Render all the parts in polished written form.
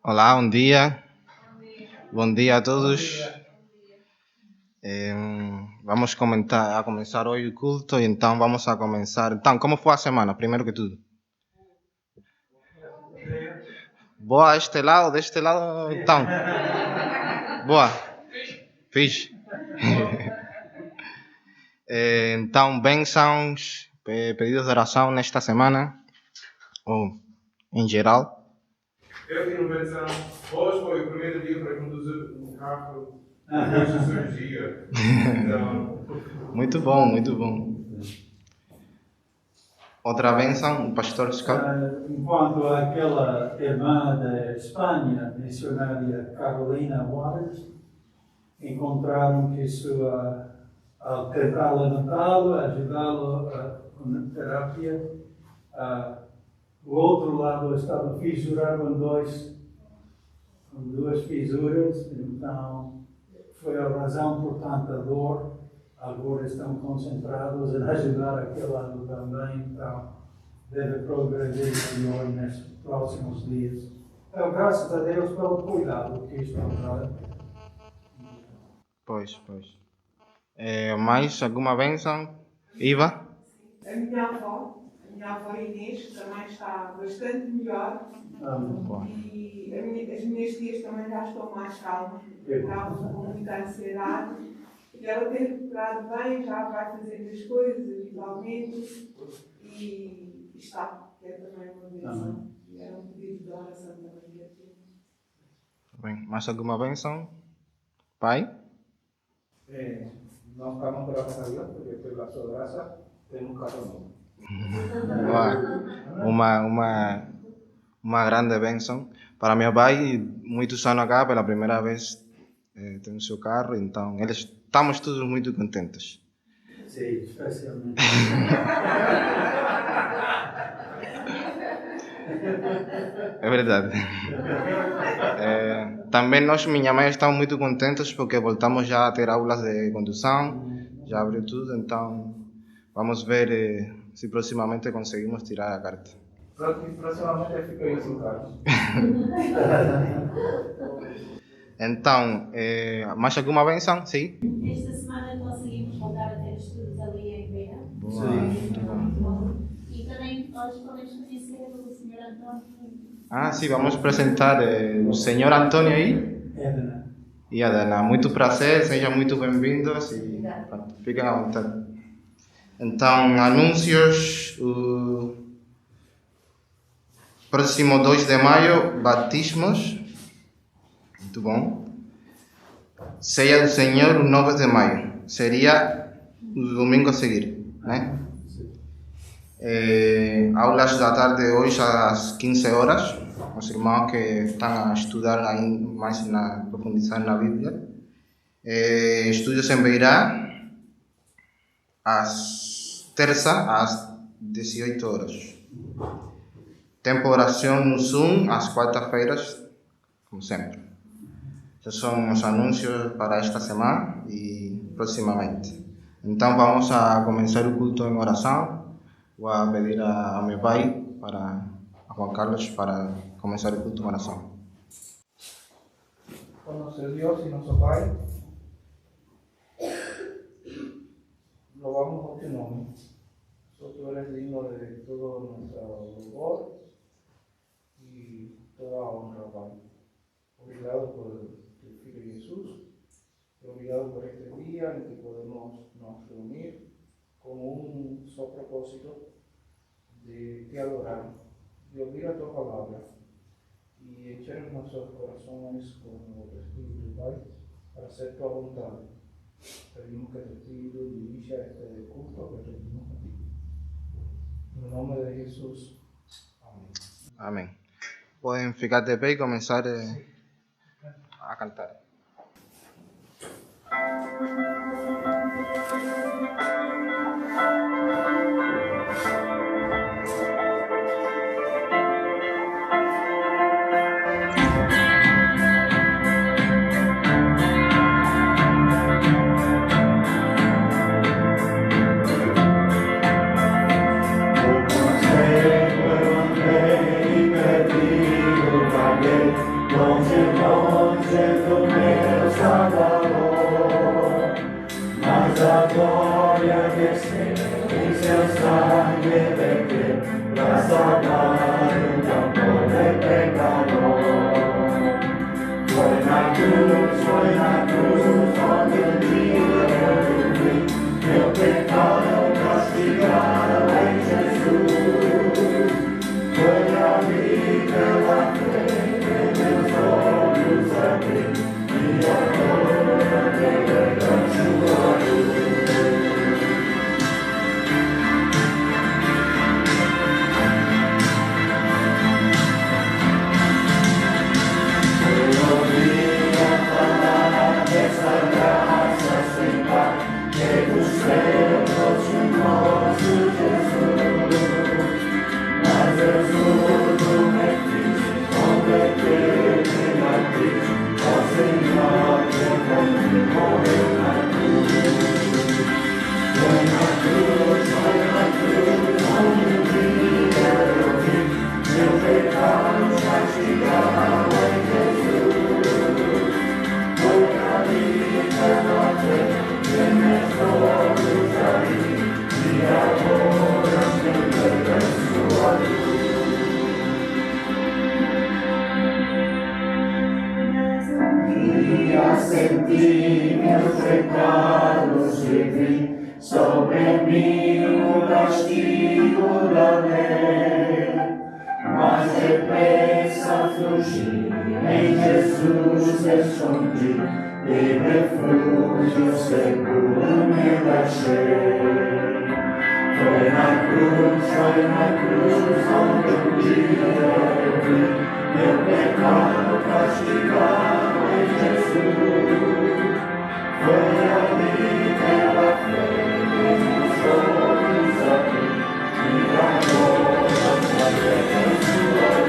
Olá, bom dia. Bom dia a todos. Vamos começar hoje o culto, então vamos a começar. Então, como foi a semana, primeiro que tudo? Boa deste lado, então. Boa. Fiz. Então, bênçãos, pedidos de oração nesta semana, ou em geral. Eu tenho uma benção. Hoje foi o primeiro dia para conduzir um carro depois da cirurgia. Então, Muito bom, muito bom. Outra bênção, o pastor Scott. Enquanto aquela irmã da Espanha, missionária Carolina Waters, encontraram que ao tentar levantá-lo, ajudá-lo com terapia, o outro lado estava fissurado com duas fissuras, então foi a razão por tanta dor. Agora estão concentrados em ajudar aquele lado também, então deve progredir melhor nestes próximos dias. Então, graças a Deus pelo cuidado que estão dando. Pois. Mais alguma bênção? Iva? A minha avó Inês, também está bastante melhor. E as minhas tias também já estão mais calmas. Estavam com muita ansiedade. E ela tem recuperado bem, já vai fazendo as coisas habitualmente. E está, que é também uma bênção. E era um pedido de oração também que eu tinha. Bem, mais alguma bênção? Pai? Nós estamos graças a Dios porque pela sua graça tem um carro novo. Uma grande bênção. Para meu pai, muitos anos cá, pela primeira vez, tem o seu carro, então estamos todos muito contentes. Sim, especialmente. É verdade. Também nós, minha mãe, estamos muito contentes porque voltamos já a ter aulas de condução, já abriu tudo, então vamos ver se proximamente conseguimos tirar a carta. Proximamente eu fico em seu carro. Então, mais alguma benção? Sim? Esta semana conseguimos voltar a ter estudos ali em Beira. Boa. Muito bom. E também nós podemos conhecer o Sr. António. Sim, vamos apresentar o Sr. Antônio aí. Edna. E a Dana. Muito prazer, sejam muito bem-vindos e pronto, fiquem à vontade. Então, anúncios. O próximo 2 de maio, batismos. Muito bom. Ceia do Senhor, o 9 de maio. Seria o domingo a seguir, né? Aulas da tarde hoje às 15 horas. Os irmãos que estão a estudar ainda mais, profundizar na Bíblia. Estudos em Beirá, terça às 18 horas. Tempo de oração no Zoom, às quarta-feiras, como sempre. Esses são os anúncios para esta semana e proximamente. Então vamos a começar o culto em oração. Vou a pedir a meu pai, a Juan Carlos, para começar o culto em oração. Conoce Dios y nuestro Pai. Louvamos tu nome. Só tu eres digno de todo nuestro louvor y toda honra, Pai. Obrigado por tu Filho Jesús. Obrigado por este día en que podemos nos reunir con un solo propósito de te adorar, de oír a tu palabra y echar en nuestros corazones con el Espíritu, Pai, para hacer tu voluntad. Pedimos que tu Espíritu dirija este culto que rendimos a ti. En el nombre de Jesús. Amén. Amém. Podem ficar de pé e começar a cantar. Evangelho perdido, longe, longe do meu Salvador, mas a glória desceu e seu sangue verteu para salvar o tão pobre pecador. Foi na cruz onde um dia eu vi meu pecado castigado em Jesus. Foi ali pela fé que meus olhos abri e agora vejo a sua luz. Senti meus pecados e vi sobre mim o castigo da lei, mas depressa fugi, em Jesus escondi, e refúgio seguro me achei. Foi na cruz onde um dia eu vi meu pecado castigado em Jesus. Foi ali pela fé que meus olhos abri e agora vejo sua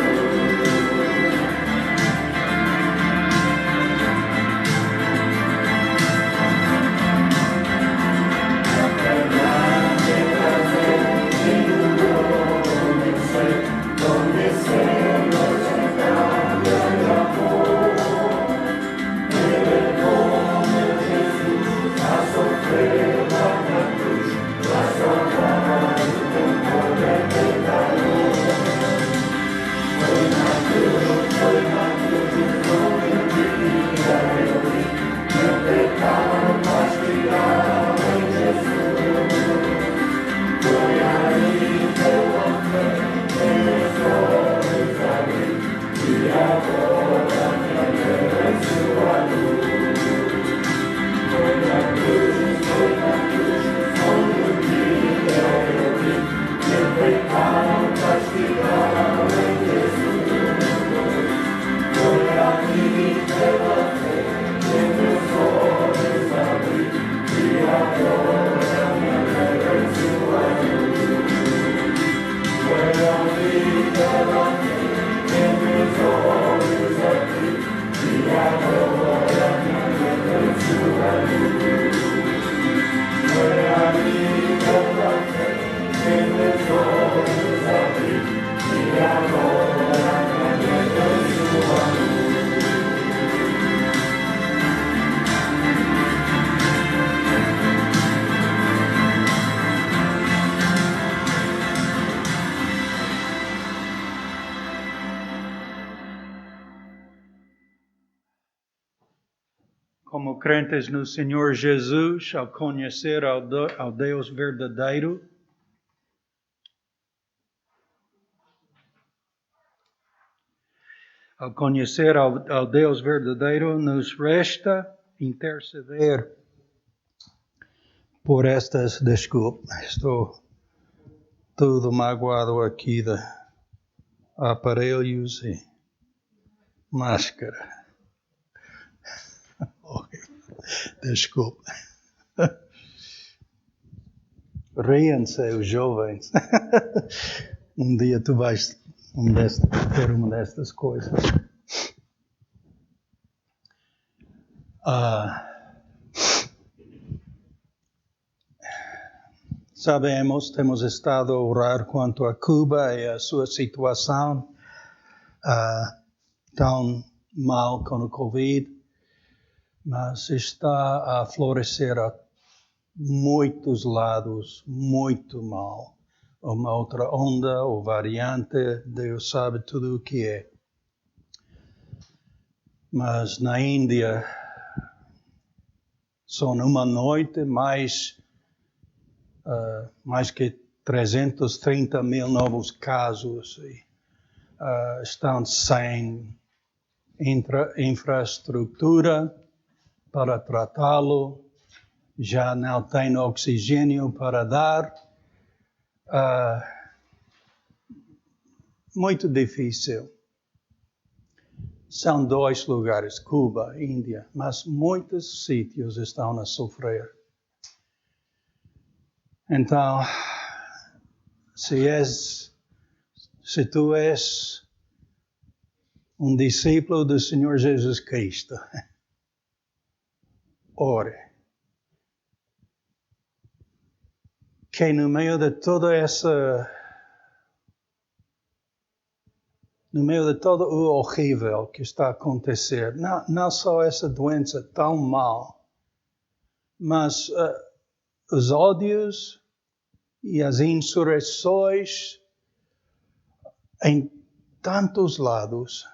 Como crentes no Senhor Jesus, ao conhecer ao Deus verdadeiro, ao Deus verdadeiro, nos resta interceder por estas desculpas. Estou todo magoado aqui de aparelhos e máscara. Desculpa. Riam-se os jovens. Um dia tu vais ter uma destas coisas. Sabemos, temos estado a orar quanto a Cuba e a sua situação tão mal com o Covid, mas está a florescer a muitos lados, muito mal. Uma outra onda ou variante, Deus sabe tudo o que é. Mas na Índia, só numa noite, mais que 330 mil novos casos. Estão sem infraestrutura para tratá-lo, já não tem oxigênio para dar. Muito difícil. São 2 lugares, Cuba, Índia, mas muitos sítios estão a sofrer. Então, se tu és um discípulo do Senhor Jesus Cristo, ore. Que no meio de todo o horrível que está a acontecer, não só essa doença tão mal, mas os ódios e as insurreições em tantos lados,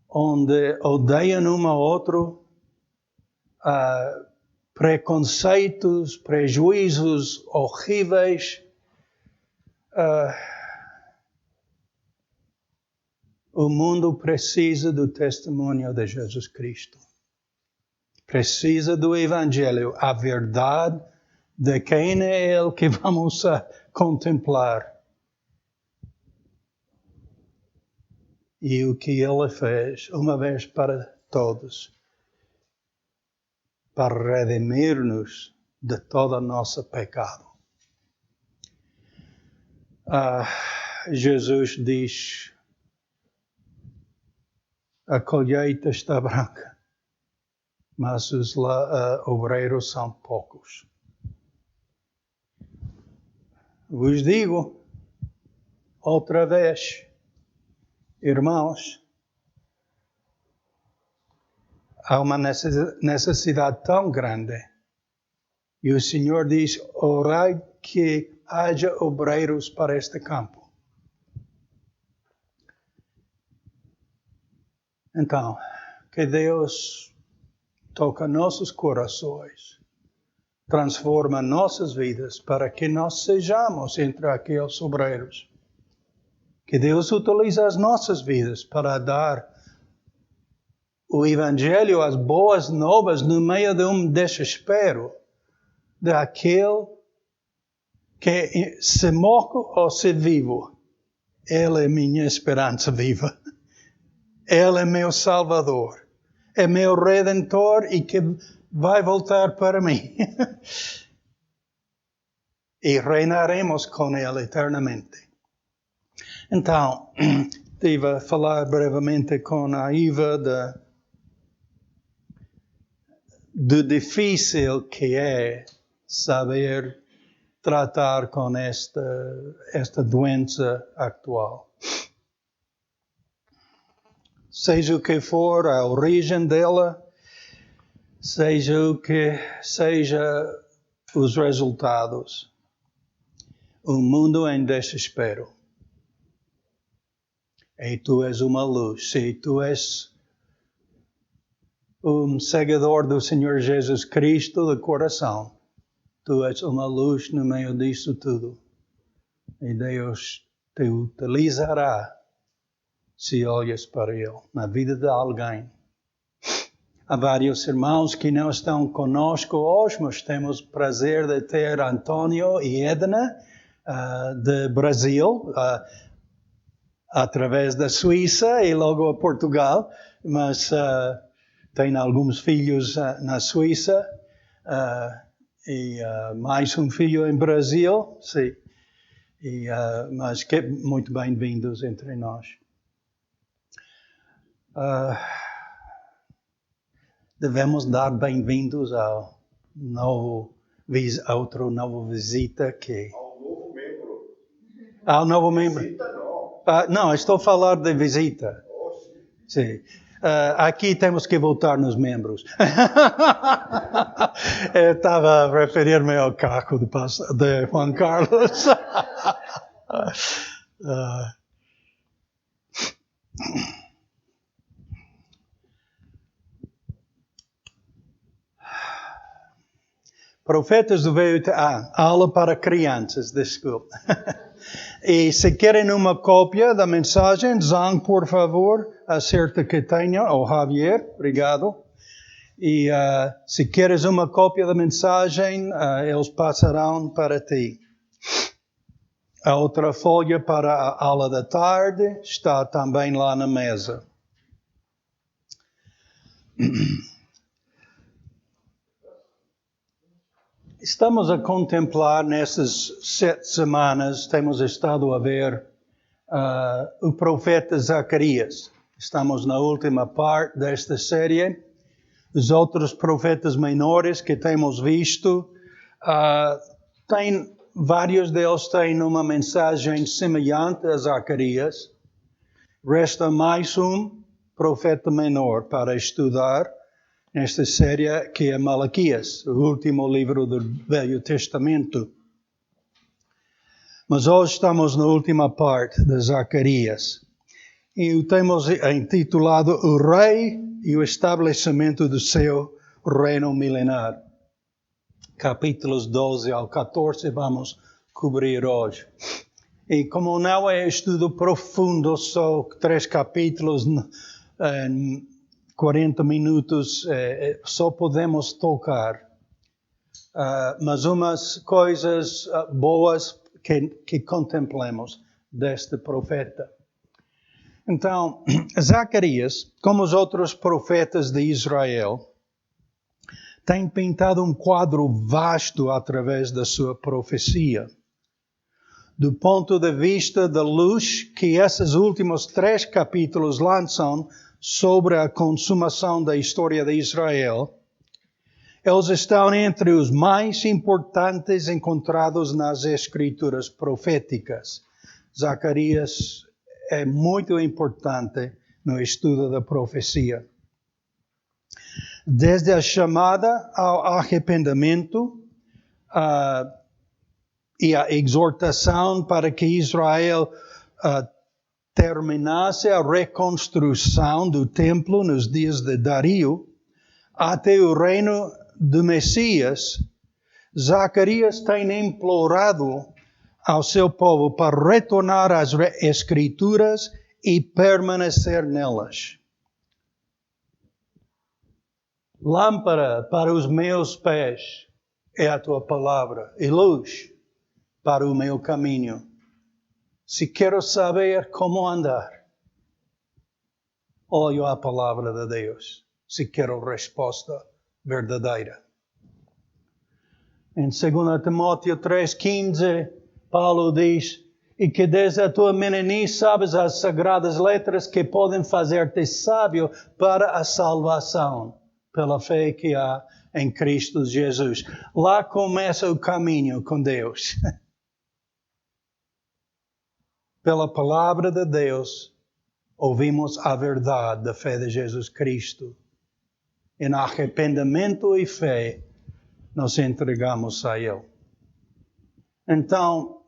onde odeiam um ao outro, preconceitos, prejuízos horríveis. O mundo precisa do testemunho de Jesus Cristo. Precisa do Evangelho, a verdade de quem é Ele que vamos contemplar. E o que Ele fez, uma vez para todos, para redimir-nos de todo o nosso pecado. Jesus diz, a colheita está branca, mas os obreiros são poucos. Vos digo, outra vez, irmãos, há uma necessidade tão grande. E o Senhor diz, orai que haja obreiros para este campo. Então, que Deus toque nossos corações, transforma nossas vidas para que nós sejamos entre aqueles obreiros. Que Deus utilize as nossas vidas para dar o Evangelho, as boas novas, no meio de um desespero daquele que se morre ou se vivo. Ele é minha esperança viva. Ele é meu Salvador. É meu Redentor e que vai voltar para mim. E reinaremos com Ele eternamente. Então, estive a falar brevemente com a Iva do difícil que é saber tratar com esta doença atual. Seja o que for a origem dela, seja o que seja os resultados, o mundo em desespero. E tu és uma luz, se tu és um seguidor do Senhor Jesus Cristo de coração, tu és uma luz no meio disso tudo. E Deus te utilizará se olhas para Ele, na vida de alguém. Há vários irmãos que não estão conosco hoje, mas temos o prazer de ter Antônio e Edna, de Brasil, através da Suíça e logo a Portugal, mas tem alguns filhos na Suíça e mais um filho em Brasil, sim. Mas que muito bem-vindos entre nós. Devemos dar bem-vindos ao outro novo visita que... Ao novo membro. Ao novo membro. Visita não. Não, estou a falar de visita. Oh, sim. Sim. Aqui temos que votar nos membros. Eu estava a referir-me ao carro de Juan Carlos. Profetas do Velho Testamento. Aula para crianças, desculpa. E se querem uma cópia da mensagem, Zang, por favor, acerta que tenha, ou Javier, obrigado. E se queres uma cópia da mensagem, eles passarão para ti. A outra folha para a aula da tarde está também lá na mesa. Estamos a contemplar nessas 7 semanas, temos estado a ver o profeta Zacarias. Estamos na última parte desta série. Os outros profetas menores que temos visto, vários deles têm uma mensagem semelhante a Zacarias. Resta mais um profeta menor para estudar nesta série, que é Malaquias, o último livro do Velho Testamento. Mas hoje estamos na última parte de Zacarias. E o temos intitulado O Rei e o Estabelecimento do Seu Reino Milenar. Capítulos 12 ao 14 vamos cobrir hoje. E como não é estudo profundo, só 3 capítulos, 40 minutos, só podemos tocar. Mas umas coisas boas que contemplemos deste profeta. Então, Zacarias, como os outros profetas de Israel, tem pintado um quadro vasto através da sua profecia. Do ponto de vista da luz que esses últimos 3 capítulos lançam sobre a consumação da história de Israel, eles estão entre os mais importantes encontrados nas escrituras proféticas. Zacarias é muito importante no estudo da profecia. Desde a chamada ao arrependimento e a exortação para que Israel terminasse a reconstrução do templo nos dias de Dario, até o reino do Messias, Zacarias tem implorado ao seu povo para retornar às Escrituras e permanecer nelas. Lâmpada para os meus pés é a tua palavra, e luz para o meu caminho. Se quero saber como andar, olho a palavra de Deus. Se quero resposta verdadeira. Em 2 Timóteo 3,15, Paulo diz: e que desde a tua meninice sabes as sagradas letras que podem fazer-te sábio para a salvação, pela fé que há em Cristo Jesus. Lá começa o caminho com Deus. Pela palavra de Deus, ouvimos a verdade da fé de Jesus Cristo. Em arrependimento e fé, nos entregamos a Ele. Então,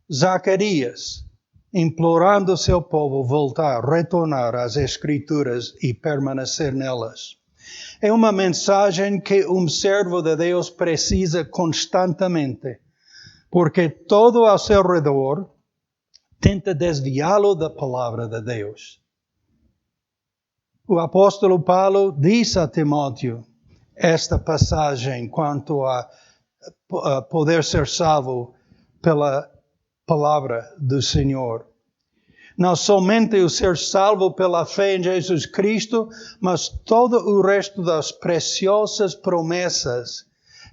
Zacarias, implorando o seu povo voltar, retornar às Escrituras e permanecer nelas, é uma mensagem que um servo de Deus precisa constantemente, porque todo ao seu redor tenta desviá-lo da palavra de Deus. O apóstolo Paulo diz a Timóteo esta passagem quanto a poder ser salvo pela palavra do Senhor. Não somente o ser salvo pela fé em Jesus Cristo, mas todo o resto das preciosas promessas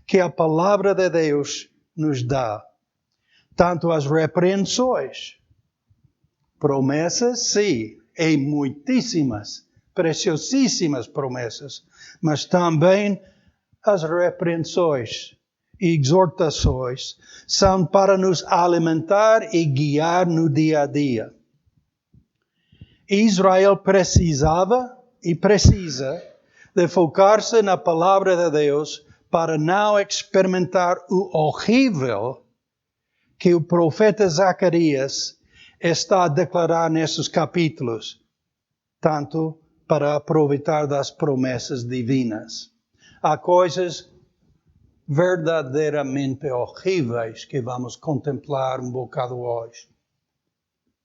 que a palavra de Deus nos dá. Tanto as repreensões, promessas, sim, e muitíssimas, preciosíssimas promessas, mas também as repreensões e exortações são para nos alimentar e guiar no dia a dia. Israel precisava e precisa de focar-se na palavra de Deus para não experimentar o horrível que o profeta Zacarias está a declarar nesses capítulos, tanto para aproveitar das promessas divinas. Há coisas verdadeiramente horríveis que vamos contemplar um bocado hoje,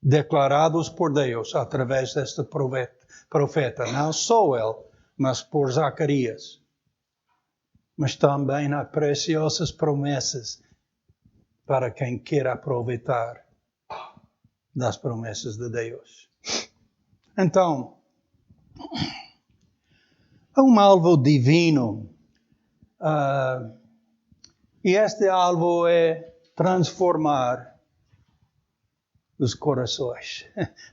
declarados por Deus através deste profeta, não só ele, mas por Zacarias. Mas também há preciosas promessas para quem quer aproveitar das promessas de Deus. Então, há um alvo divino, e este alvo é transformar os corações,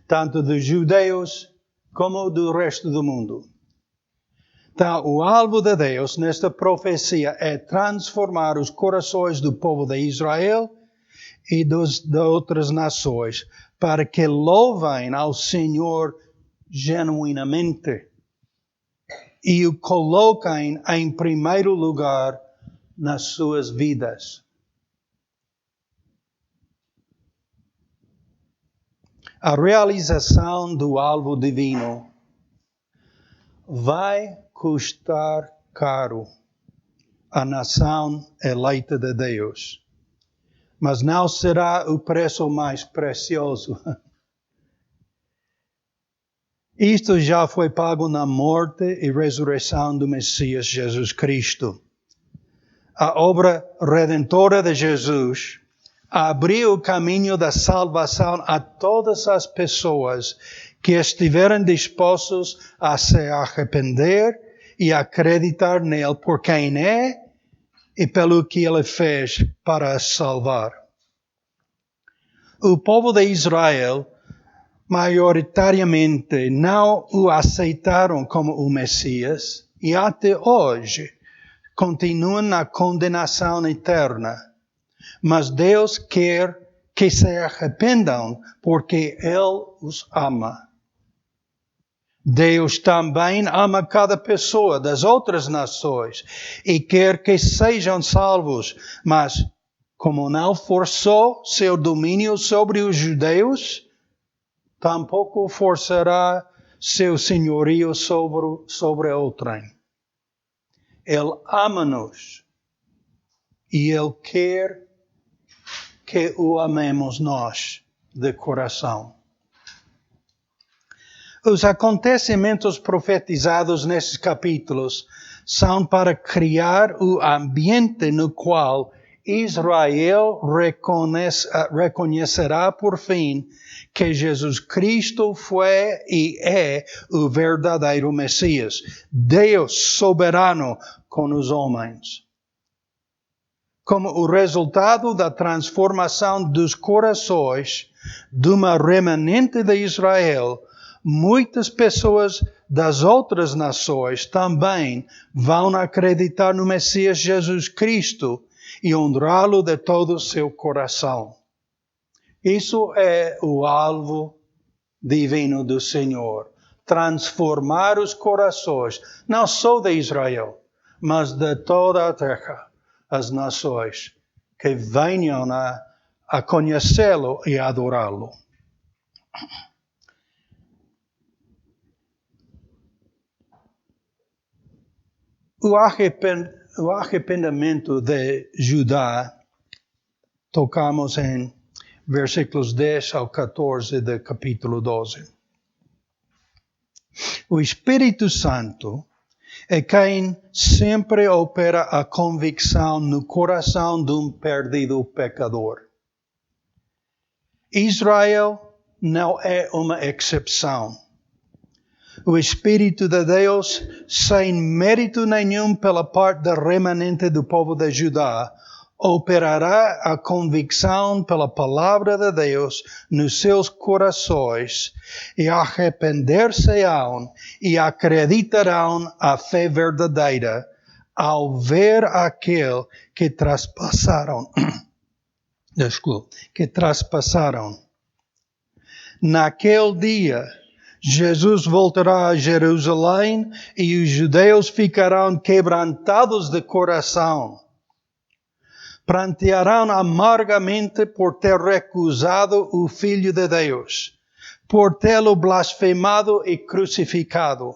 tanto dos judeus como do resto do mundo. Então, o alvo de Deus nesta profecia é transformar os corações do povo de Israel e de outras nações, para que louvem ao Senhor genuinamente e o coloquem em primeiro lugar nas suas vidas. A realização do alvo divino vai custar caro à nação eleita de Deus, mas não será o preço mais precioso. Isto já foi pago na morte e ressurreição do Messias Jesus Cristo. A obra redentora de Jesus abriu o caminho da salvação a todas as pessoas que estiverem dispostos a se arrepender e acreditar nele por quem é e pelo que ele fez para as salvar. O povo de Israel maioritariamente não o aceitaram como o Messias e até hoje continuam na condenação eterna. Mas Deus quer que se arrependam porque Ele os ama. Deus também ama cada pessoa das outras nações e quer que sejam salvos, mas como não forçou seu domínio sobre os judeus, tampouco forçará seu senhorio sobre outrem. Ele ama-nos e Ele quer que o amemos nós de coração. Os acontecimentos profetizados nesses capítulos são para criar o ambiente no qual Israel reconhecerá por fim que Jesus Cristo foi e é o verdadeiro Messias, Deus soberano com os homens. Como o resultado da transformação dos corações de uma remanente de Israel, muitas pessoas das outras nações também vão acreditar no Messias Jesus Cristo e honrá-lo de todo o seu coração. Isso é o alvo divino do Senhor. Transformar os corações, não só de Israel, mas de toda a terra, as nações que venham a conhecê-lo e a adorá-lo. O arrependimento de Judá, tocamos em versículos 10 ao 14 do capítulo 12. O Espírito Santo é quem sempre opera a convicção no coração de um perdido pecador. Israel não é uma exceção. O Espírito de Deus, sem mérito nenhum pela parte da remanente do povo de Judá, operará a convicção pela palavra de Deus nos seus corações e arrepender-se-ão e acreditarão a fé verdadeira ao ver aquele que traspassaram. Naquele dia, Jesus voltará a Jerusalém e os judeus ficarão quebrantados de coração. Prantearão amargamente por ter recusado o Filho de Deus, por tê-lo blasfemado e crucificado.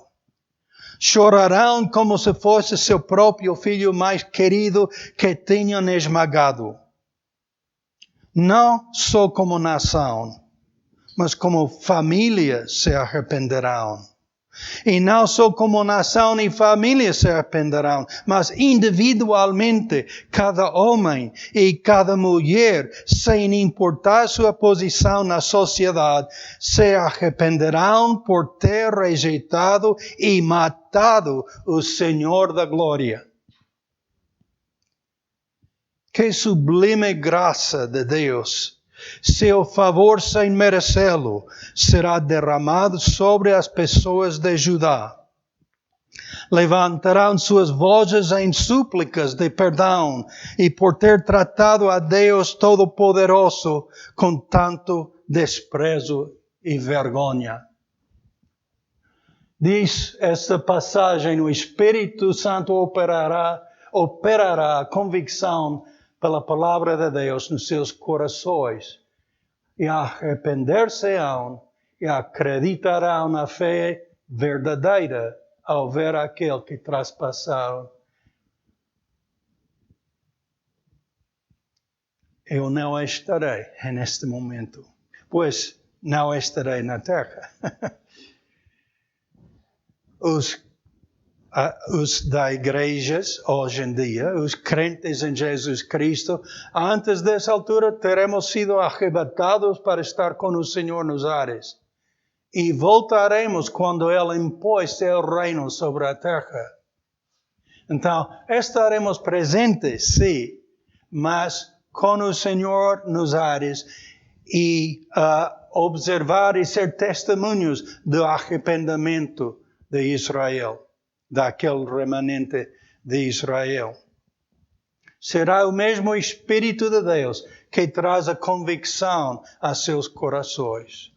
Chorarão como se fosse seu próprio filho mais querido que tinham esmagado. Não só como nação, mas como família se arrependerão. E não só como nação e família se arrependerão, mas individualmente, cada homem e cada mulher, sem importar sua posição na sociedade, se arrependerão por ter rejeitado e matado o Senhor da Glória. Que sublime graça de Deus! Seu favor sem merecê-lo será derramado sobre as pessoas de Judá. Levantarão suas vozes em súplicas de perdão e por ter tratado a Deus Todo-Poderoso com tanto desprezo e vergonha. Diz esta passagem, o Espírito Santo operará a convicção pela palavra de Deus nos seus corações e arrepender-se-ão e acreditarão na fé verdadeira ao ver aquele que traspassaram. Eu não estarei neste momento, pois não estarei na terra. Os da igrejas, hoje em dia, os crentes em Jesus Cristo, antes dessa altura teremos sido arrebatados para estar com o Senhor nos ares. E voltaremos quando Ele impôs seu reino sobre a terra. Então, estaremos presentes, sim, mas com o Senhor nos ares e observar e ser testemunhos do arrependimento de Israel, daquele remanente de Israel. Será o mesmo Espírito de Deus que traz a convicção a seus corações.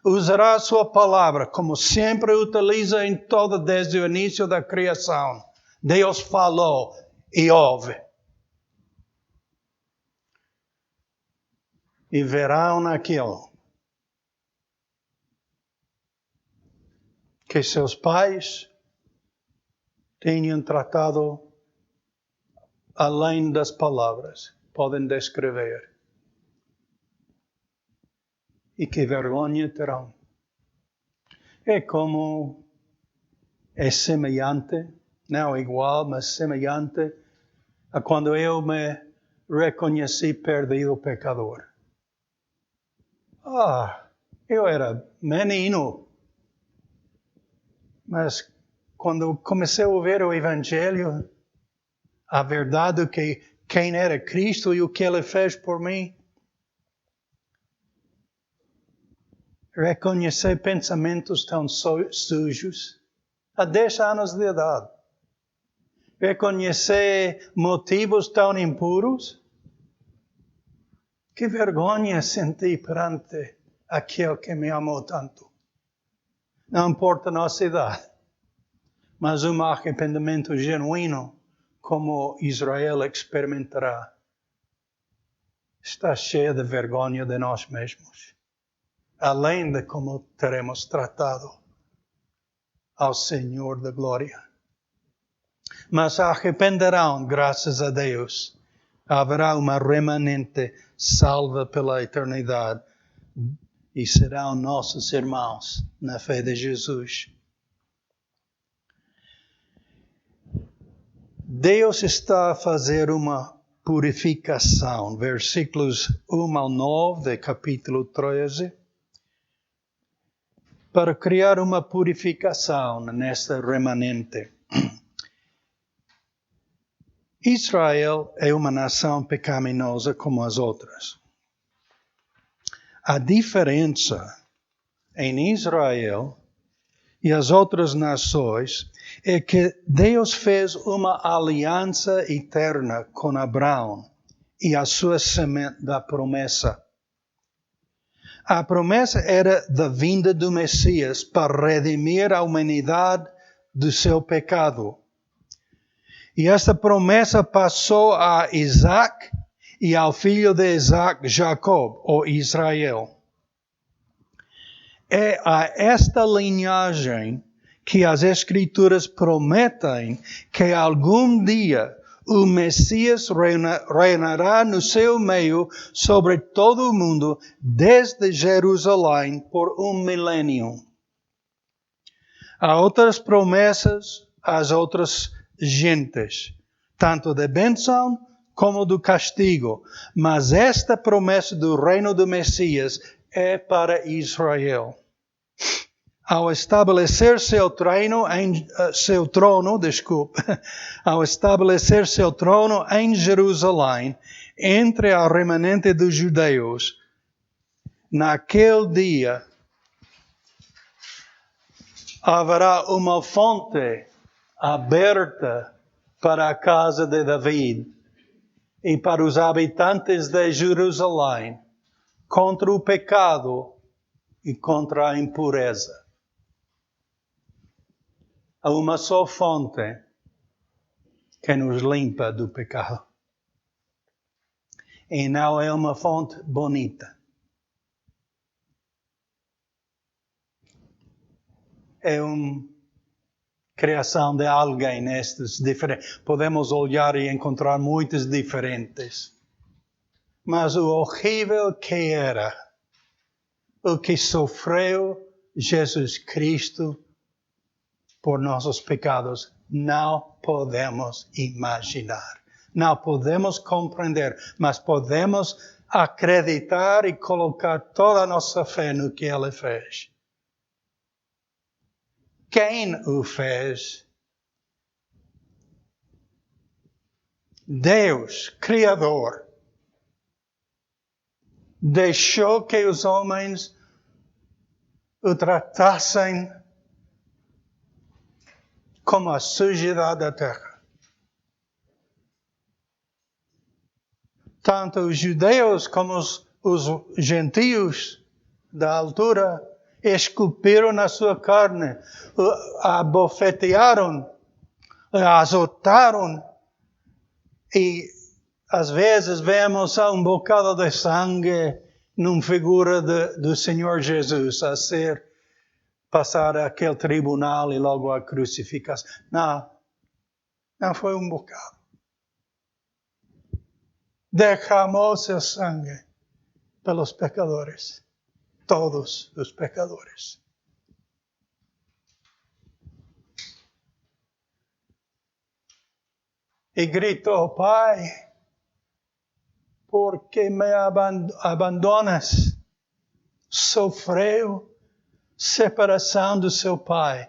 Usará a sua palavra como sempre utiliza em todo desde o início da criação. Deus falou e ouve. E verão aquilo que seus pais tenham tratado além das palavras, podem descrever. E que vergonha terão. É semelhante, não igual, mas semelhante a quando eu me reconheci perdido pecador. Eu era menino, mas quando comecei a ouvir o Evangelho, a verdade que quem era Cristo e o que Ele fez por mim, reconheci pensamentos tão sujos, há 10 anos de idade. Reconheci motivos tão impuros. Que vergonha senti perante aquele que me amou tanto. Não importa a nossa idade, mas um arrependimento genuíno, como Israel experimentará, está cheio de vergonha de nós mesmos, além de como teremos tratado ao Senhor da Glória. Mas arrependerão, graças a Deus. Haverá uma remanente salva pela eternidade e serão nossos irmãos na fé de Jesus. Deus está a fazer uma purificação, versículos 1 ao 9 de capítulo 13, para criar uma purificação nesta remanente. Israel é uma nação pecaminosa como as outras. A diferença em Israel e as outras nações é que Deus fez uma aliança eterna com Abraão e a sua semente da promessa. A promessa era da vinda do Messias para redimir a humanidade do seu pecado. E esta promessa passou a Isaac e ao filho de Isaac, Jacob, ou Israel. É a esta linhagem que as Escrituras prometem que algum dia o Messias reinará no seu meio sobre todo o mundo, desde Jerusalém, por 1 milênio. Há outras promessas às outras gentes, tanto de bênção como do castigo. Mas esta promessa do reino do Messias é para Israel. Ao estabelecer seu trono em Jerusalém, entre a remanente dos judeus, naquele dia haverá uma fonte aberta para a casa de David e para os habitantes de Jerusalém, contra o pecado e contra a impureza. Há uma só fonte que nos limpa do pecado. E não é uma fonte bonita. É uma criação de alguém nestes diferentes. Podemos olhar e encontrar muitas diferentes. Mas o horrível que era, o que sofreu Jesus Cristo por nossos pecados, não podemos imaginar. Não podemos compreender, mas podemos acreditar e colocar toda a nossa fé no que Ele fez. Quem o fez? Deus, Criador, deixou que os homens o tratassem como a sujidade da terra. Tanto os judeus como os gentios da altura esculpiram na sua carne, a abofetearam, a azotaram, e às vezes vemos um bocado de sangue numa figura do Senhor Jesus a ser passar aquele tribunal e logo a crucificação. Não foi um bocado. Derramou seu sangue pelos pecadores. Todos os pecadores. E gritou: Pai, por que me abandonas? Sofreu separação do seu Pai,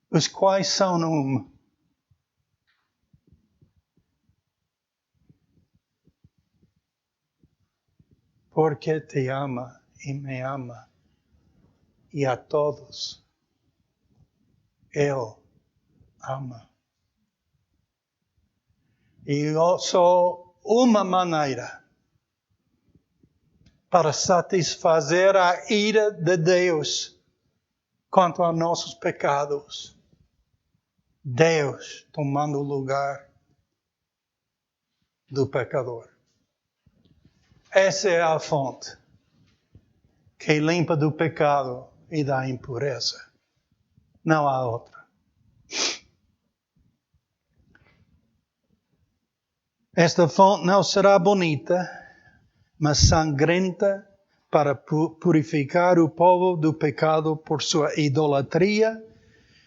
os quais são um. Porque te ama e me ama, e a todos Ele ama. E só uma maneira para satisfazer a ira de Deus quanto a nossos pecados. Deus tomando o lugar do pecador. Essa é a fonte que limpa do pecado e da impureza. Não há outra. Esta fonte não será bonita, mas sangrenta, para purificar o povo do pecado por sua idolatria,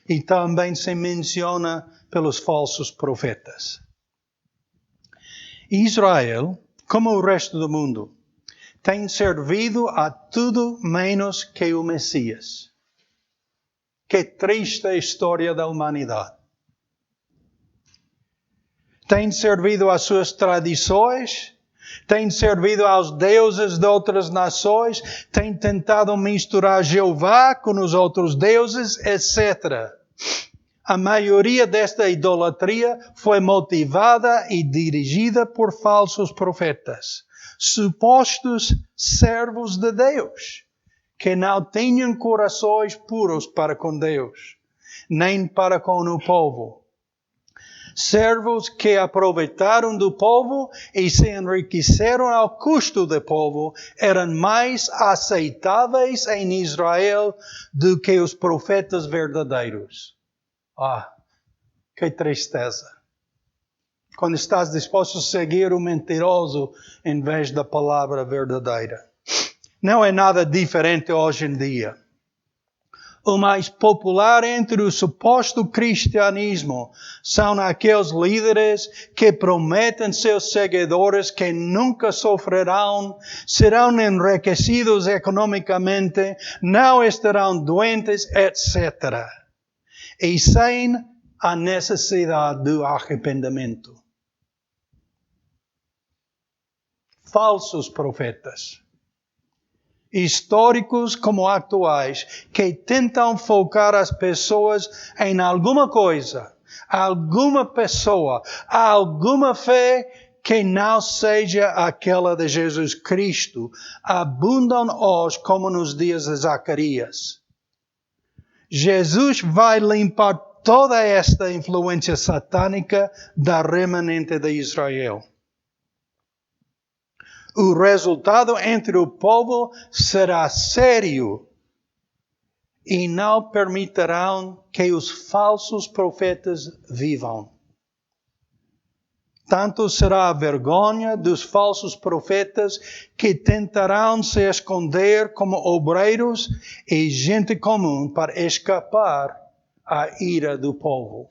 e também se menciona pelos falsos profetas. Israel, como o resto do mundo, tem servido a tudo menos que o Messias. Que triste história da humanidade. Tem servido às suas tradições, tem servido aos deuses de outras nações, tem tentado misturar Jeová com os outros deuses, etc. A maioria desta idolatria foi motivada e dirigida por falsos profetas, supostos servos de Deus, que não tinham corações puros para com Deus, nem para com o povo. Servos que aproveitaram do povo e se enriqueceram ao custo do povo eram mais aceitáveis em Israel do que os profetas verdadeiros. Que tristeza. Quando estás disposto a seguir o mentiroso em vez da palavra verdadeira. Não é nada diferente hoje em dia. O mais popular entre o suposto cristianismo são aqueles líderes que prometem seus seguidores que nunca sofrerão, serão enriquecidos economicamente, não estarão doentes, etc. E sem a necessidade do arrependimento. Falsos profetas. Históricos como atuais, que tentam focar as pessoas em alguma coisa, alguma pessoa, alguma fé que não seja aquela de Jesus Cristo, abundam hoje como nos dias de Zacarias. Jesus vai limpar toda esta influência satânica da remanente de Israel. O resultado entre o povo será sério e não permitirão que os falsos profetas vivam. Tanto será a vergonha dos falsos profetas que tentarão se esconder como obreiros e gente comum para escapar à ira do povo.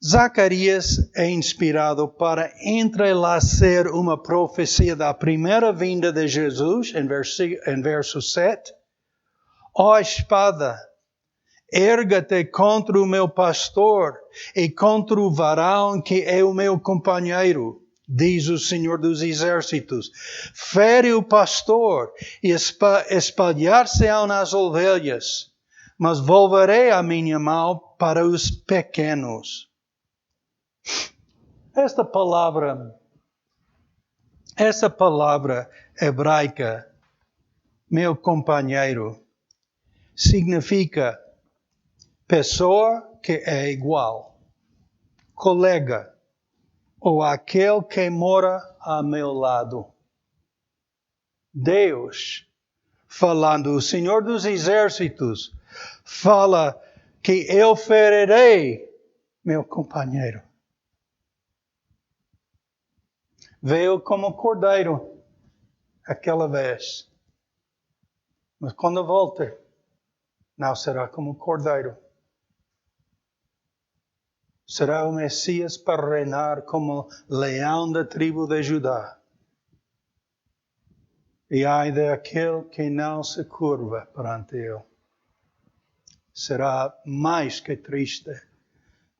Zacarias é inspirado para entrelaçar uma profecia da primeira vinda de Jesus, em verso 7. Ó espada, erga-te contra o meu pastor e contra o varão que é o meu companheiro, diz o Senhor dos Exércitos. Fere o pastor e espalhar-se-ão as ovelhas, mas volverei a minha mão para os pequenos. Essa palavra hebraica, meu companheiro, significa pessoa que é igual, colega, ou aquele que mora a meu lado. Deus, falando, o Senhor dos Exércitos, fala que eu ferirei meu companheiro. Veio como cordeiro aquela vez. Mas quando voltar, não será como cordeiro. Será o Messias para reinar como leão da tribo de Judá. E ai daquele que não se curva perante ele. Será mais que triste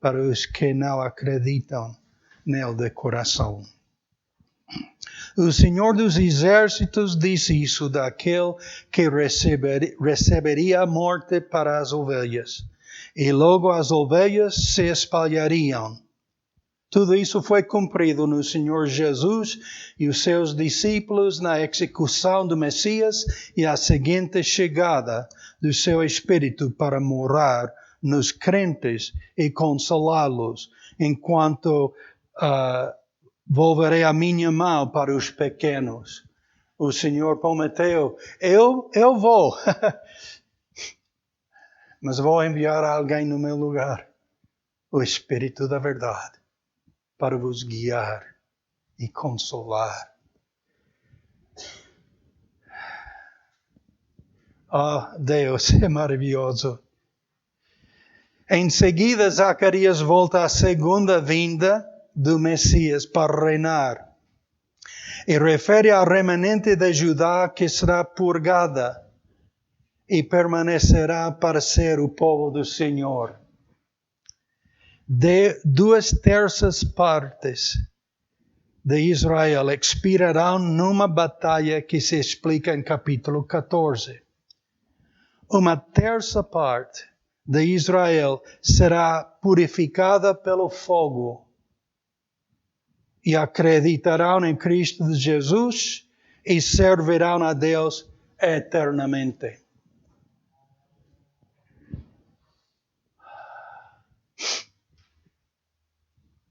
para os que não acreditam nele de coração. O Senhor dos Exércitos disse isso daquele que receberia a morte para as ovelhas. E logo as ovelhas se espalhariam. Tudo isso foi cumprido no Senhor Jesus e os seus discípulos na execução do Messias e a seguinte chegada do seu Espírito para morar nos crentes e consolá-los, enquanto volverei a minha mão para os pequenos. O Senhor prometeu, eu vou, mas vou enviar alguém no meu lugar, o Espírito da verdade, para vos guiar e consolar. Deus é maravilhoso. Em seguida, Zacarias volta à segunda vinda do Messias para reinar. E refere ao remanente de Judá que será purgada e permanecerá para ser o povo do Senhor. De 2/3 partes de Israel expirarão numa batalha que se explica em capítulo 14. 1/3 parte de Israel será purificada pelo fogo. e acreditarão em Cristo Jesus e servirão a Deus eternamente.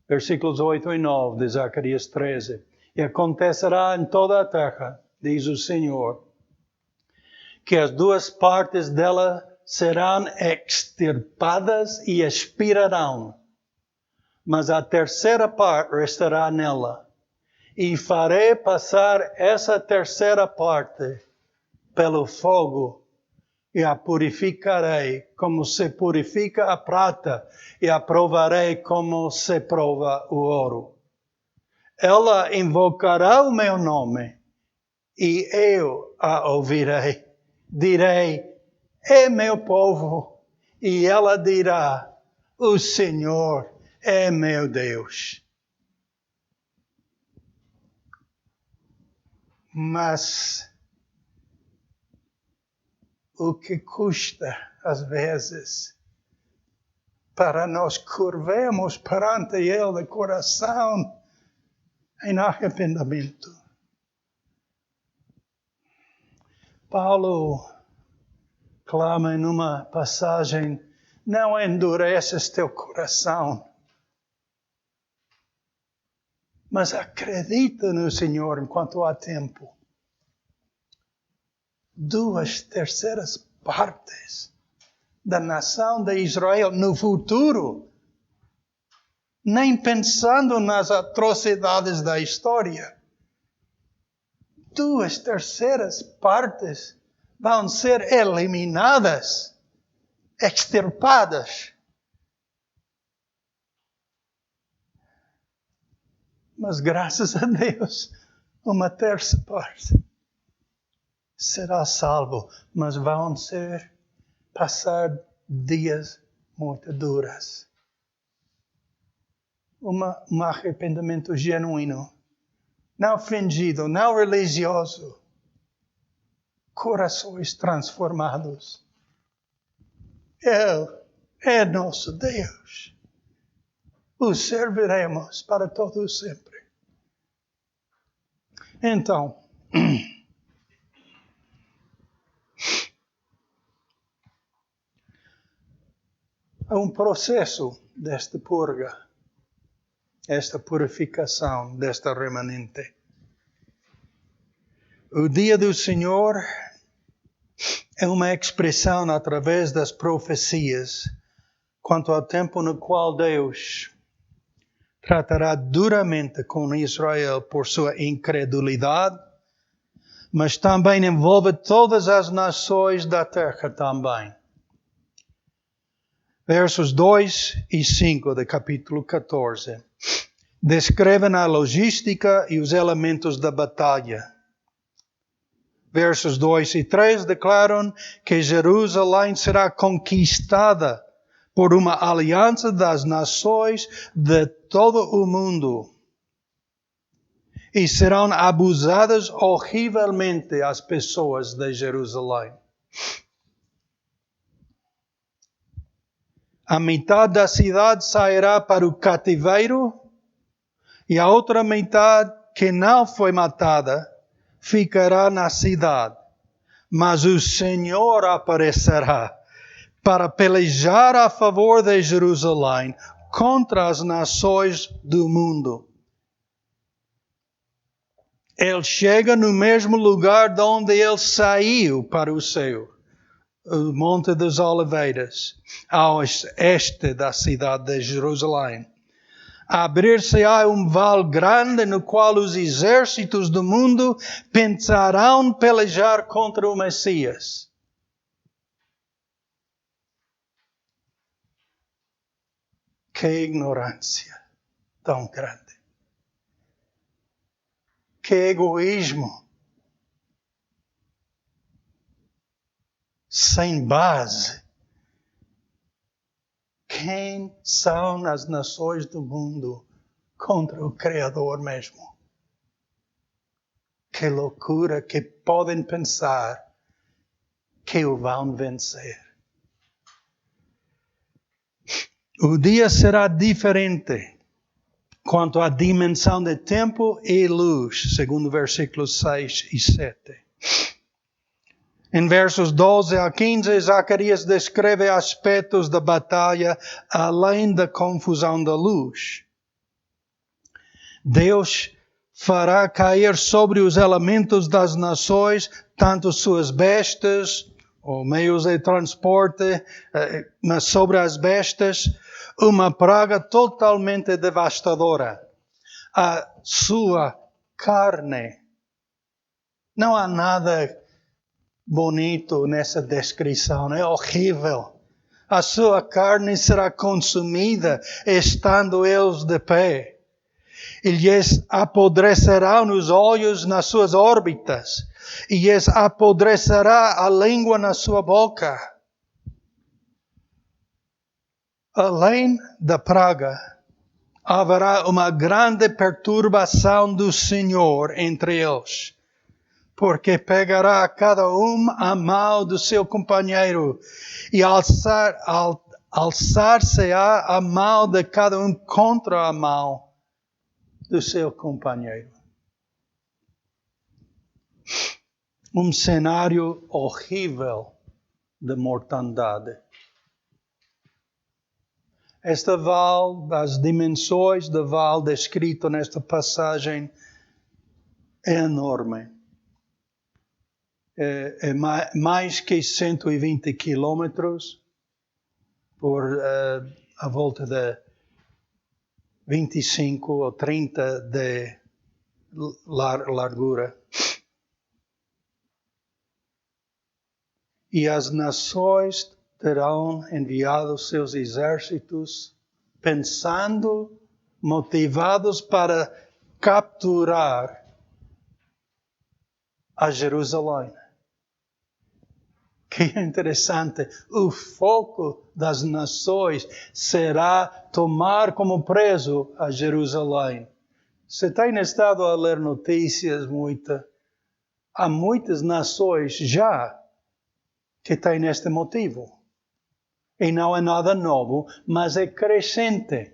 Versículos 8 e 9 de Zacarias 13. E acontecerá em toda a terra, diz o Senhor, que as duas partes dela serão extirpadas e expirarão, mas a terceira parte restará nela. E farei passar essa terceira parte pelo fogo, e a purificarei como se purifica a prata, e a provarei como se prova o ouro. Ela invocará o meu nome, e eu a ouvirei. Direi, é meu povo, e ela dirá, o Senhor é meu Deus. Mas o que custa, às vezes, para nós curvarmos perante Ele de coração em arrependimento. Paulo clama em uma passagem, não endureças teu coração, mas acredita no Senhor enquanto há tempo. 2/3 partes da nação de Israel no futuro, nem pensando nas atrocidades da história. 2/3 partes vão ser eliminadas, extirpadas. Mas graças a Deus, 1/3 parte será salvo, mas vão passar dias muito duros. Um arrependimento genuíno, não fingido, não religioso. Corações transformados. Ele é nosso Deus. O serviremos para todo sempre. Então, há um processo desta purga, esta purificação desta remanente. O dia do Senhor é uma expressão através das profecias quanto ao tempo no qual Deus tratará duramente com Israel por sua incredulidade, mas também envolve todas as nações da terra também. Versos 2 e 5 do capítulo 14 descrevem a logística e os elementos da batalha. Versos 2 e 3 declaram que Jerusalém será conquistada por uma aliança das nações de todo o mundo. E serão abusadas horrivelmente as pessoas de Jerusalém. A metade da cidade sairá para o cativeiro e a outra metade, que não foi matada, ficará na cidade. Mas o Senhor aparecerá para pelejar a favor de Jerusalém contra as nações do mundo. Ele chega no mesmo lugar de onde ele saiu para o céu, o Monte das Oliveiras, ao este da cidade de Jerusalém. Abrir-se-á um vale grande no qual os exércitos do mundo pensarão pelejar contra o Messias. Que ignorância tão grande. Que egoísmo. Sem base. Quem são as nações do mundo contra o Criador mesmo? Que loucura que podem pensar que o vão vencer. O dia será diferente. quanto à dimensão de tempo e luz, segundo versículos 6 e 7. Em versos 12 a 15, Zacarias descreve aspectos da batalha além da confusão da luz. Deus fará cair sobre os elementos das nações, tanto suas bestas, ou meios de transporte, mas sobre as bestas, uma praga totalmente devastadora. A sua carne. Não há nada bonito nessa descrição, é horrível. A sua carne será consumida, estando eles de pé. E lhes apodrecerá nos olhos nas suas órbitas, e lhes apodrecerá a língua na sua boca. Além da praga, haverá uma grande perturbação do Senhor entre eles, porque pegará a cada um a mão do seu companheiro, e alçar-se-á a mão de cada um contra a mão do seu companheiro. Um cenário horrível de mortandade. Este vale, as dimensões do vale descrito nesta passagem, é enorme. É mais que 120 quilômetros por a volta de 25 ou 30 de largura. E as nações terão enviado seus exércitos pensando, motivados para capturar a Jerusalém. Que interessante, o foco das nações será tomar como preso a Jerusalém. Você tem estado a ler notícias há muitas nações já que têm este motivo. E não é nada novo, mas é crescente.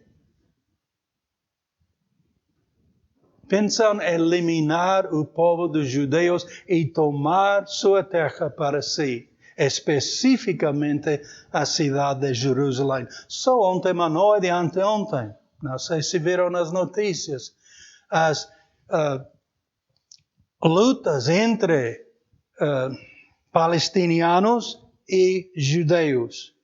Pensam eliminar o povo dos judeus e tomar sua terra para si. Especificamente a cidade de Jerusalém. Só ontem à noite e anteontem, não sei se viram nas notícias, as lutas entre palestinianos e judeus.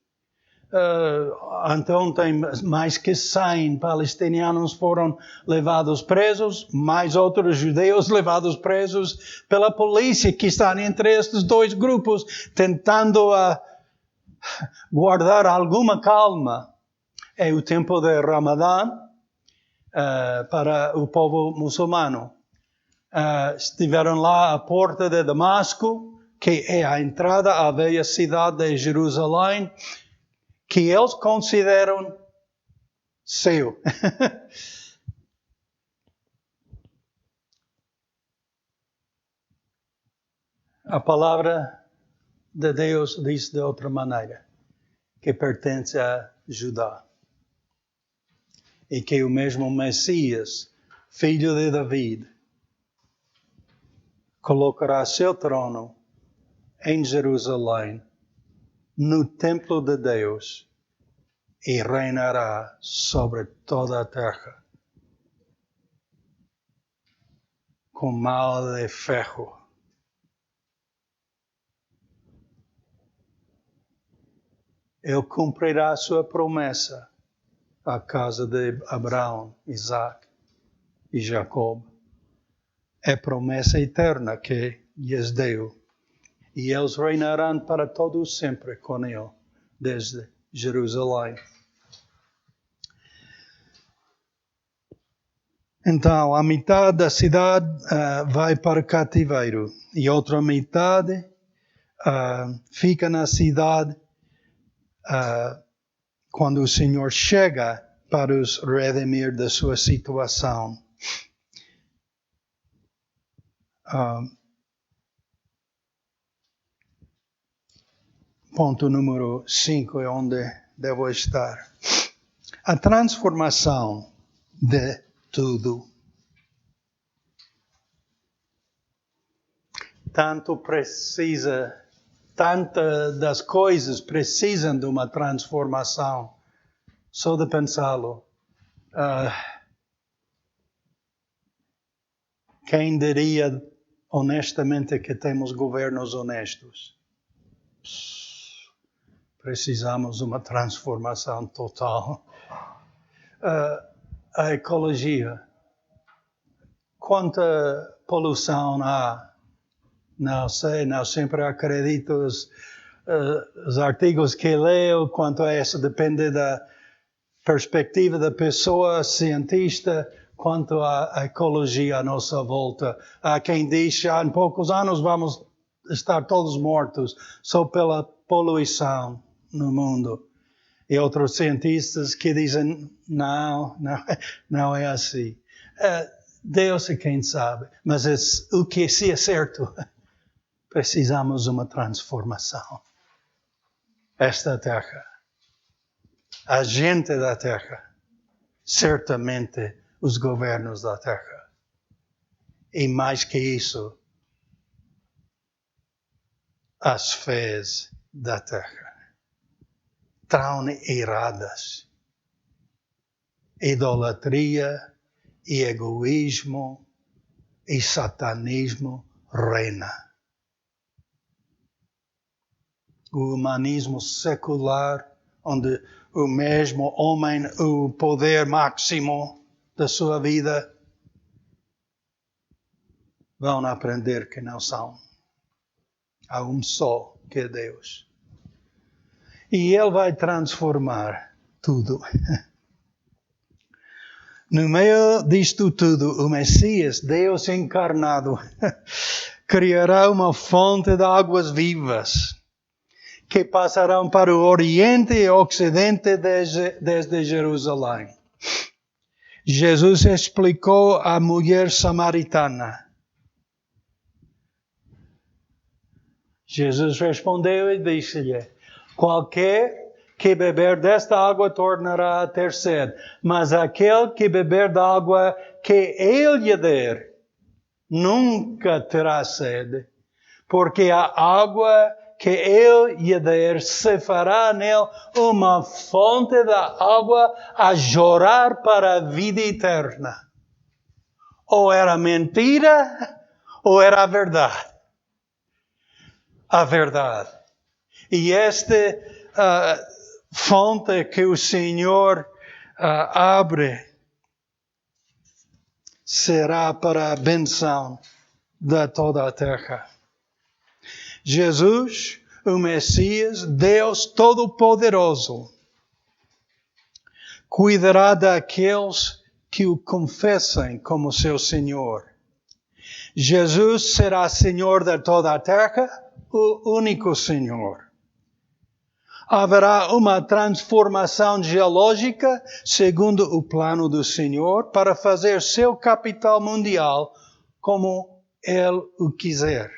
Anteontem, mais que 100 palestinianos foram levados presos, mais outros judeus levados presos pela polícia, que estão entre estes dois grupos, tentando guardar alguma calma. É o tempo de Ramadã para o povo muçulmano. Estiveram lá à porta de Damasco, que é a entrada à velha cidade de Jerusalém, que eles consideram seu. A palavra de Deus diz de outra maneira, que pertence a Judá. E que o mesmo Messias, filho de David, colocará seu trono em Jerusalém, no templo de Deus, e reinará sobre toda a terra com mão de ferro. Ele cumprirá a sua promessa à casa de Abraão, Isaac e Jacob. É promessa eterna que lhes deu. E eles reinarão para todo sempre com ele, desde Jerusalém. Então, a metade da cidade vai para cativeiro. E outra metade fica na cidade quando o Senhor chega para os redimir da sua situação. Ponto número 5 é onde devo estar. A transformação de tudo. Tantas das coisas precisam de uma transformação. Só de pensá-lo. Quem diria honestamente que temos governos honestos? Precisamos de uma transformação total. A ecologia. Quanta poluição há? Não sei, não sempre acredito os artigos que leio quanto a isso. Depende da perspectiva da pessoa cientista quanto à ecologia à nossa volta. Há quem diz que em poucos anos vamos estar todos mortos só pela poluição no mundo. E outros cientistas que dizem, não é assim. Deus é quem sabe. Mas o que sim é certo, precisamos de uma transformação. Esta terra, a gente da terra, certamente os governos da terra. E mais que isso, as fés da terra. Estão erradas. Idolatria e egoísmo e satanismo reina. O humanismo secular, onde o mesmo homem, o poder máximo da sua vida, vão aprender que não são. Há um só que é Deus. E Ele vai transformar tudo. No meio disto tudo, o Messias, Deus encarnado, criará uma fonte de águas vivas que passarão para o Oriente e Ocidente desde Jerusalém. Jesus explicou à mulher samaritana. Jesus respondeu e disse-lhe: qualquer que beber desta água tornará a ter sede, mas aquele que beber da água que Ele lhe der, nunca terá sede, porque a água que Ele lhe der se fará nele uma fonte de água a jorrar para a vida eterna. Ou era mentira, ou era a verdade. A verdade. E esta fonte que o Senhor abre será para a benção de toda a terra. Jesus, o Messias, Deus Todo-Poderoso, cuidará daqueles que o confessem como seu Senhor. Jesus será Senhor de toda a terra, o único Senhor. Haverá uma transformação geológica, segundo o plano do Senhor, para fazer seu capital mundial como Ele o quiser.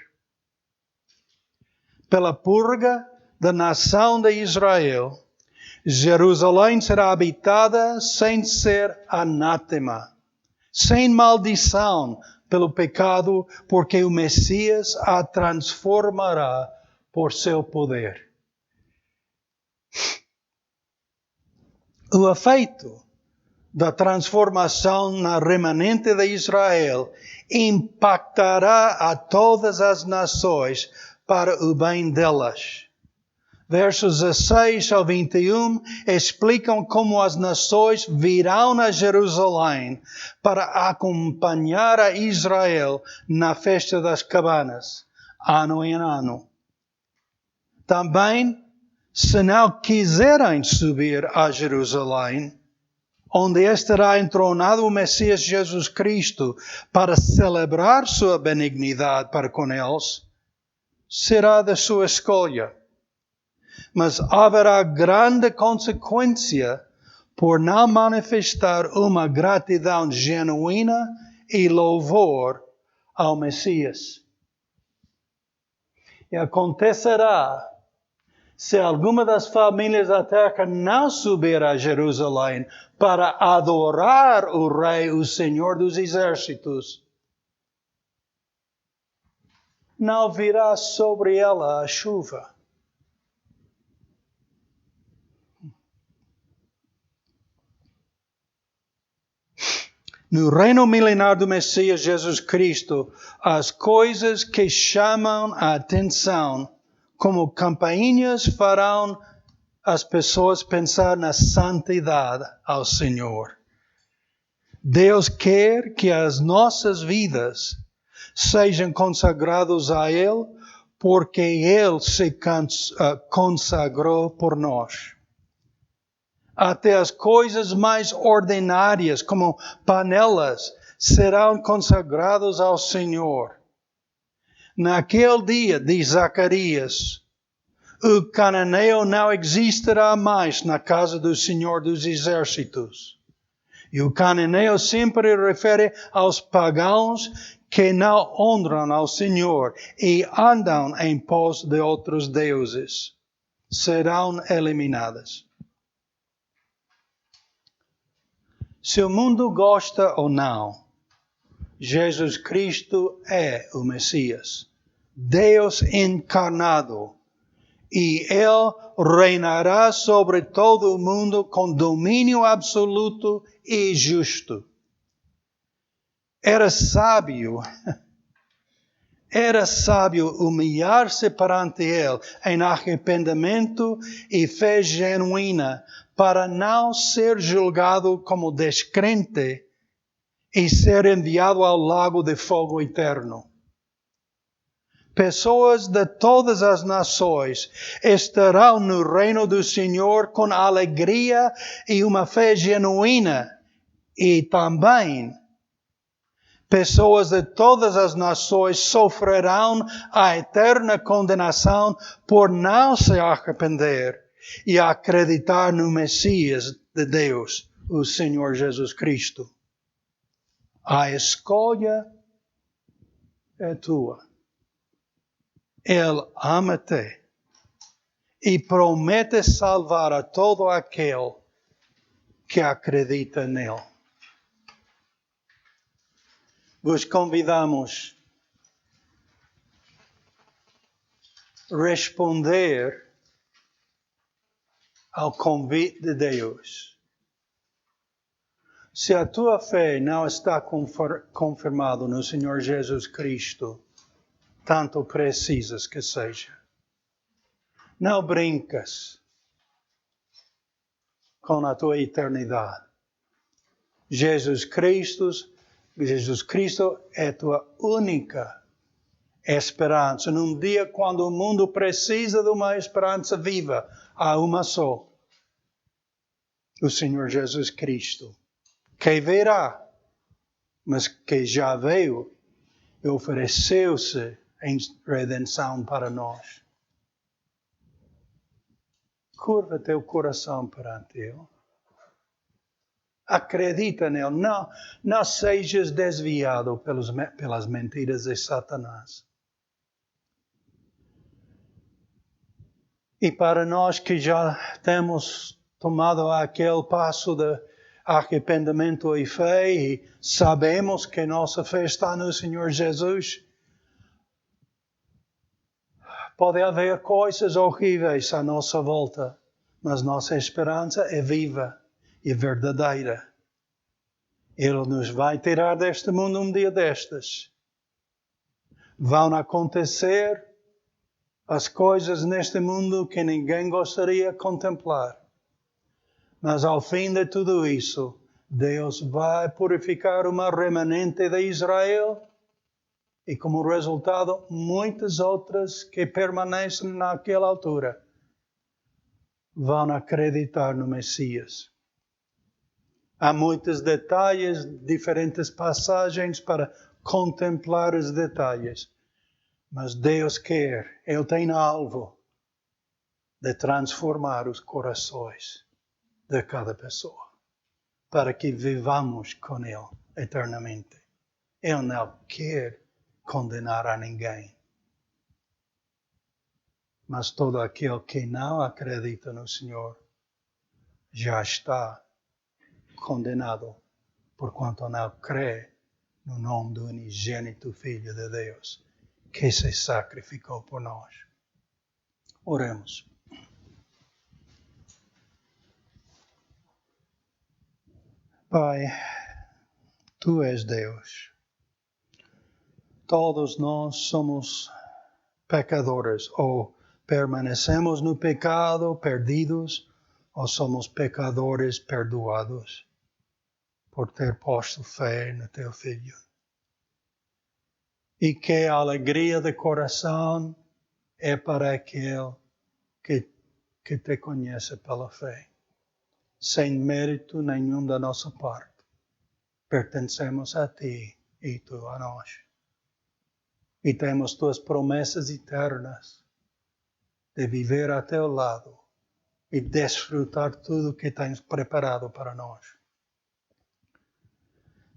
Pela purga da nação de Israel, Jerusalém será habitada sem ser anátema, sem maldição pelo pecado, porque o Messias a transformará por seu poder. O efeito da transformação na remanente de Israel impactará a todas as nações para o bem delas. Versos 16 ao 21 explicam como as nações virão a Jerusalém para acompanhar a Israel na festa das cabanas, ano em ano. Também, se não quiserem subir a Jerusalém, onde estará entronado o Messias Jesus Cristo para celebrar sua benignidade para com eles, será da sua escolha. Mas haverá grande consequência por não manifestar uma gratidão genuína e louvor ao Messias. E acontecerá Se alguma das famílias da terra não subir a Jerusalém para adorar o Rei, o Senhor dos Exércitos, não virá sobre ela a chuva. No reino milenar do Messias Jesus Cristo, as coisas que chamam a atenção como campainhas farão as pessoas pensar na santidade ao Senhor. Deus quer que as nossas vidas sejam consagradas a Ele, porque Ele se consagrou por nós. Até as coisas mais ordinárias, como panelas, serão consagradas ao Senhor. Naquele dia, diz Zacarias, o cananeu não existirá mais na casa do Senhor dos Exércitos. E o cananeu sempre refere aos pagãos que não honram ao Senhor e andam em pos de outros deuses. Serão eliminadas. Se o mundo gosta ou não, Jesus Cristo é o Messias, Deus encarnado, e Ele reinará sobre todo o mundo com domínio absoluto e justo. Era sábio humilhar-se perante Ele em arrependimento e fé genuína, para não ser julgado como descrente e ser enviado ao lago de fogo eterno. Pessoas de todas as nações estarão no reino do Senhor com alegria e uma fé genuína. E também pessoas de todas as nações sofrerão a eterna condenação por não se arrepender e acreditar no Messias de Deus, o Senhor Jesus Cristo. A escolha é tua. Ele ama-te e promete salvar a todo aquele que acredita nele. Vos convidamos a responder ao convite de Deus. Se a tua fé não está confirmada no Senhor Jesus Cristo, tanto precisas que seja. Não brincas com a tua eternidade. Jesus Cristo é tua única esperança. Num dia quando o mundo precisa de uma esperança viva, há uma só. O Senhor Jesus Cristo. Que virá, mas que já veio e ofereceu-se em redenção para nós. Curva teu coração perante Ele. Acredita nele. Não sejas desviado pelas mentiras de Satanás. E para nós que já temos tomado aquele passo de arrependimento e fé e sabemos que nossa fé está no Senhor Jesus, pode haver coisas horríveis à nossa volta, mas nossa esperança é viva e verdadeira. Ele nos vai tirar deste mundo um dia destes. Vão acontecer as coisas neste mundo que ninguém gostaria de contemplar. Mas ao fim de tudo isso, Deus vai purificar uma remanente de Israel e como resultado muitas outras que permanecem naquela altura vão acreditar no Messias. Há muitos detalhes, diferentes passagens para contemplar os detalhes. Mas Deus quer, Ele tem alvo de transformar os corações de cada pessoa, para que vivamos com Ele eternamente. Ele não quer condenar a ninguém. Mas todo aquele que não acredita no Senhor já está condenado, porquanto não crê no nome do unigênito Filho de Deus, que se sacrificou por nós. Oremos. Pai, Tu és Deus. Todos nós somos pecadores, ou permanecemos no pecado, perdidos, ou somos pecadores perdoados por ter posto fé no Teu Filho. E que a alegria de coração é para aquele que Te conhece pela fé, sem mérito nenhum da nossa parte. Pertencemos a Ti e Tu a nós. E temos Tuas promessas eternas de viver a Teu lado e desfrutar tudo que Tens preparado para nós.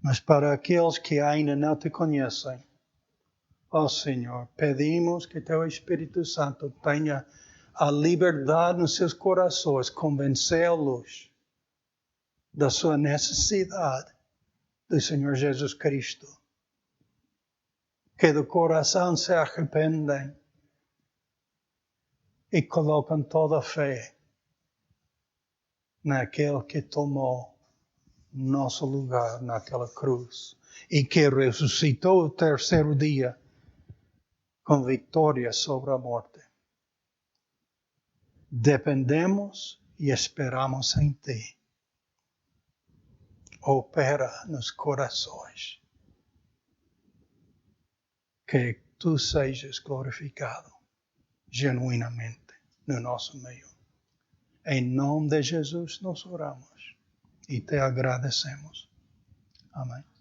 Mas para aqueles que ainda não Te conhecem, ó Senhor, pedimos que Teu Espírito Santo tenha a liberdade nos seus corações, convencê-los da sua necessidade do Senhor Jesus Cristo. Que do coração se arrependem e colocam toda a fé naquele que tomou nosso lugar naquela cruz e que ressuscitou o terceiro dia com vitória sobre a morte. Dependemos e esperamos em Ti. Opera nos corações. Que Tu sejas glorificado genuinamente no nosso meio. Em nome de Jesus nós oramos e Te agradecemos. Amém.